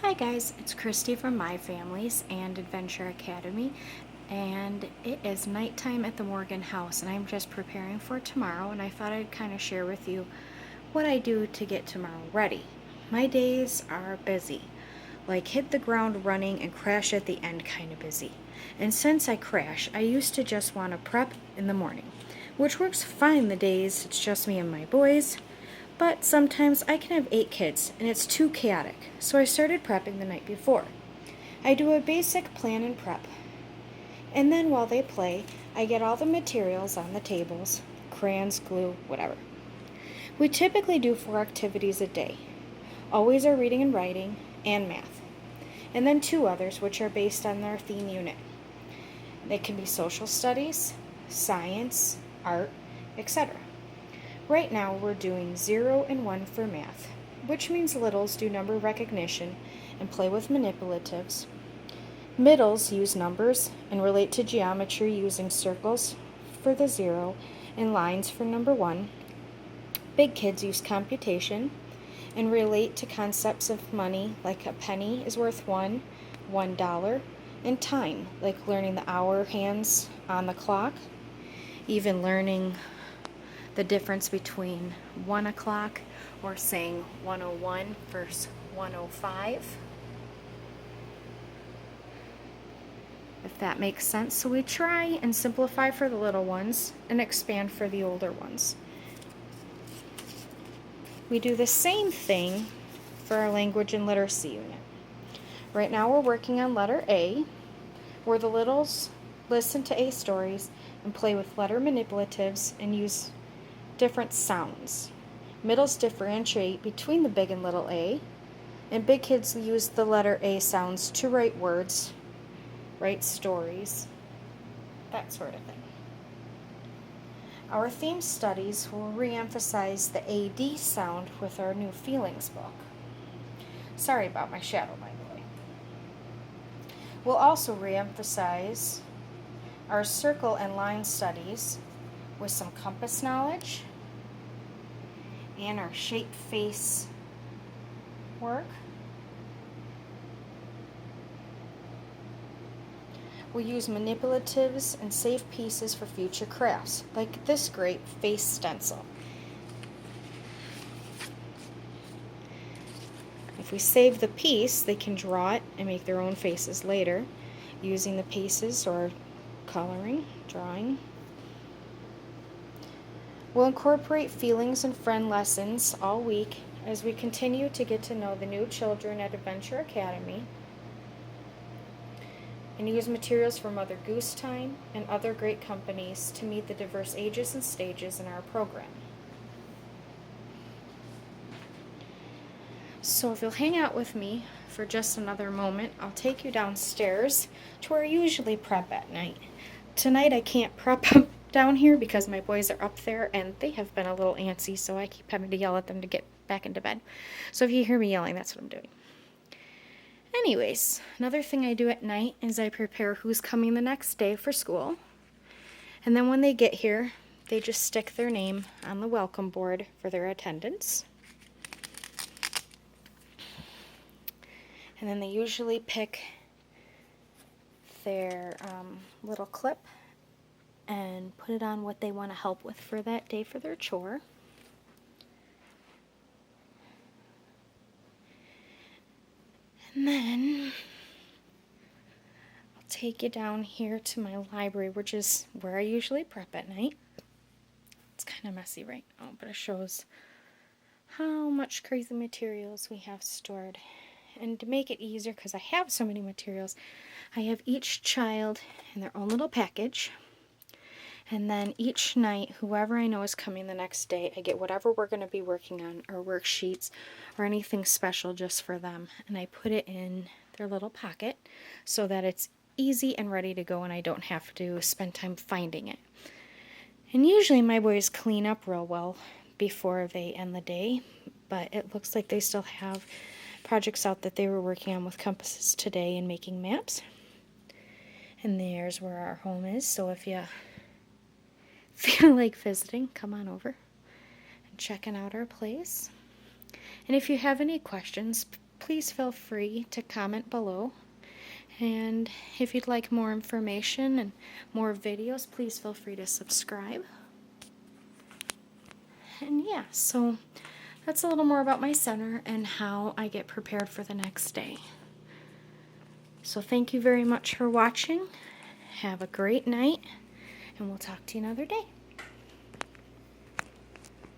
Hi guys, it's Christy from My Families and Adventure Academy, and it is nighttime at the Morgan house, and I'm just preparing for tomorrow, and I thought I'd kind of share with you what I do to get tomorrow ready. My days are busy, like hit the ground running and crash at the end kind of busy. And since I crash, I used to just want to prep in the morning, which works fine the days it's just me and my boys. But sometimes I can have 8 kids and it's too chaotic, so I started prepping the night before. I do a basic plan and prep, and then while they play, I get all the materials on the tables, crayons, glue, whatever. We typically do 4 activities a day. Always are reading and writing and math, and then 2 others which are based on their theme unit. They can be social studies, science, art, etc. Right now we're doing 0 and 1 for math, which means littles do number recognition and play with manipulatives. Middles use numbers and relate to geometry using circles for the 0 and lines for number 1. Big kids use computation and relate to concepts of money, like a penny is worth $1, and time, like learning the hour hands on the clock, even learning the difference between 1 o'clock or saying 101 versus 105. If that makes sense. So we try and simplify for the little ones and expand for the older ones. We do the same thing for our language and literacy unit. Right now we're working on letter A, where the littles listen to A stories and play with letter manipulatives and use different sounds. Middles differentiate between the big and little a, and big kids use the letter A sounds to write words, write stories, that sort of thing. Our theme studies will re-emphasize the AD sound with our new feelings book. Sorry about my shadow, by the way. We'll also re-emphasize our circle and line studies with some compass knowledge and our shape face work. We'll use manipulatives and save pieces for future crafts, like this great face stencil. If we save the piece, they can draw it and make their own faces later, using the pieces or coloring, drawing. We'll incorporate feelings and friend lessons all week as we continue to get to know the new children at Adventure Academy, and use materials from Mother Goose Time and other great companies to meet the diverse ages and stages in our program. So if you'll hang out with me for just another moment, I'll take you downstairs to where I usually prep at night. Tonight I can't prep down here because my boys are up there and they have been a little antsy, so I keep having to yell at them to get back into bed. So if you hear me yelling, that's what I'm doing. Anyways, another thing I do at night is I prepare who's coming the next day for school. And then when they get here, they just stick their name on the welcome board for their attendance. And then they usually pick their little clip and put it on what they want to help with for that day for their chore. And then I'll take you down here to my library, which is where I usually prep at night. It's kind of messy right now, but it shows how much crazy materials we have stored. And to make it easier, because I have so many materials, I have each child in their own little package. And then each night, whoever I know is coming the next day, I get whatever we're going to be working on, or worksheets, or anything special just for them. And I put it in their little pocket so that it's easy and ready to go and I don't have to spend time finding it. And usually my boys clean up real well before they end the day, but it looks like they still have projects out that they were working on with compasses today and making maps. And there's where our home is, so if you feel like visiting, come on over and checking out our place. And if you have any questions, please feel free to comment below. And if you'd like more information and more videos, please feel free to subscribe. And yeah, so that's a little more about my center and how I get prepared for the next day. So thank you very much for watching. Have a great night, and we'll talk to you another day.